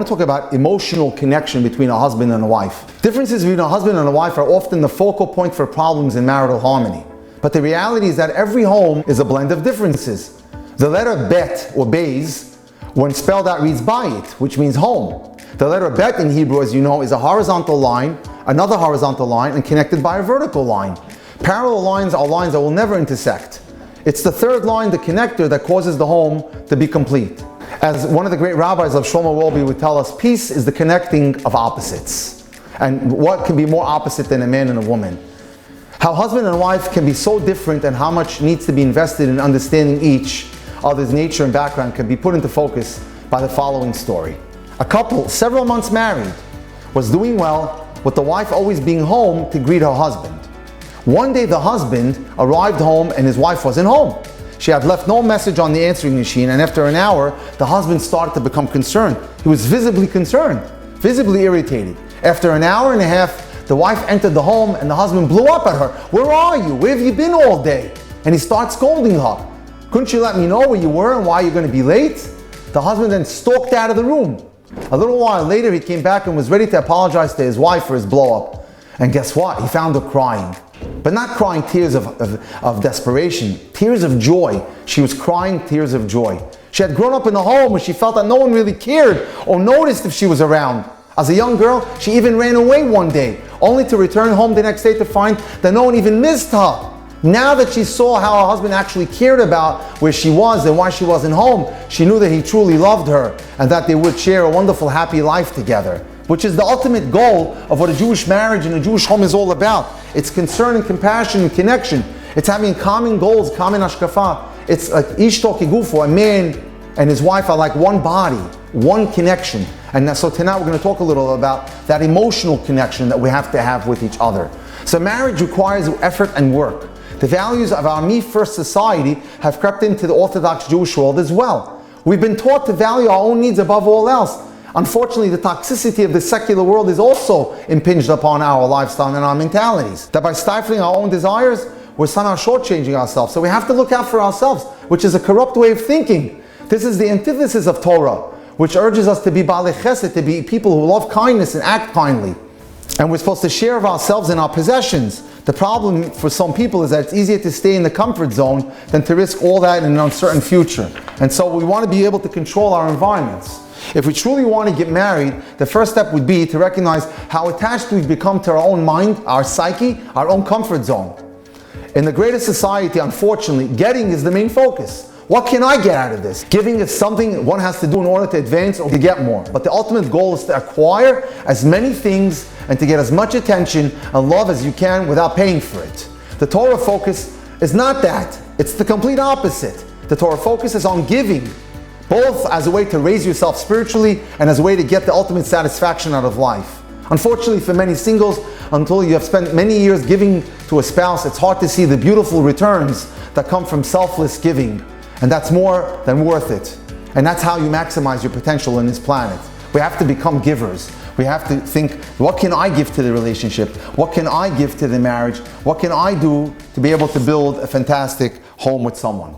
want to talk about emotional connection between a husband and a wife. Differences between a husband and a wife are often the focal point for problems in marital harmony. But the reality is that every home is a blend of differences. The letter bet or beis, when spelled out, reads bayit, which means home. The letter bet in Hebrew, as you know, is a horizontal line, another horizontal line, and connected by a vertical line. Parallel lines are lines that will never intersect. It's the third line, the connector, that causes the home to be complete. As one of the great rabbis of Shlomo Wolbe would tell us, peace is the connecting of opposites. And what can be more opposite than a man and a woman? How husband and wife can be so different and how much needs to be invested in understanding each other's nature and background can be put into focus by the following story. A couple, several months married, was doing well, with the wife always being home to greet her husband. One day the husband arrived home and his wife wasn't home. She had left no message on the answering machine, and after an hour, the husband started to become concerned. He was visibly concerned, visibly irritated. After an hour and a half, the wife entered the home and the husband blew up at her. "Where are you? Where have you been all day?" And he starts scolding her. "Couldn't you let me know where you were and why you're going to be late?" The husband then stalked out of the room. A little while later, he came back and was ready to apologize to his wife for his blow-up. And guess what? He found her crying. But not crying tears of desperation, tears of joy. She was crying tears of joy. She had grown up in a home where she felt that no one really cared or noticed if she was around. As a young girl, she even ran away one day, only to return home the next day to find that no one even missed her. Now that she saw how her husband actually cared about where she was and why she wasn't home, she knew that he truly loved her and that they would share a wonderful, happy life together, which is the ultimate goal of what a Jewish marriage and a Jewish home is all about. It's concern and compassion and connection. It's having common goals, common hashkafa. It's like ishto kigufo, a man and his wife are like one body, one connection. And so tonight we're going to talk a little about that emotional connection that we have to have with each other. So marriage requires effort and work. The values of our me-first society have crept into the Orthodox Jewish world as well. We've been taught to value our own needs above all else. Unfortunately, the toxicity of the secular world is also impinged upon our lifestyle and our mentalities. That by stifling our own desires, we're somehow shortchanging ourselves. So we have to look out for ourselves, which is a corrupt way of thinking. This is the antithesis of Torah, which urges us to be balei chesed, to be people who love kindness and act kindly. And we're supposed to share of ourselves and our possessions. The problem for some people is that it's easier to stay in the comfort zone than to risk all that in an uncertain future. And so we want to be able to control our environments. If we truly want to get married, the first step would be to recognize how attached we've become to our own mind, our psyche, our own comfort zone. In the greatest society, unfortunately, getting is the main focus. What can I get out of this? Giving is something one has to do in order to advance or to get more. But the ultimate goal is to acquire as many things and to get as much attention and love as you can without paying for it. The Torah focus is not that. It's the complete opposite. The Torah focus is on giving, both as a way to raise yourself spiritually and as a way to get the ultimate satisfaction out of life. Unfortunately for many singles, until you have spent many years giving to a spouse, it's hard to see the beautiful returns that come from selfless giving. And that's more than worth it. And that's how you maximize your potential in this planet. We have to become givers. We have to think, what can I give to the relationship? What can I give to the marriage? What can I do to be able to build a fantastic home with someone?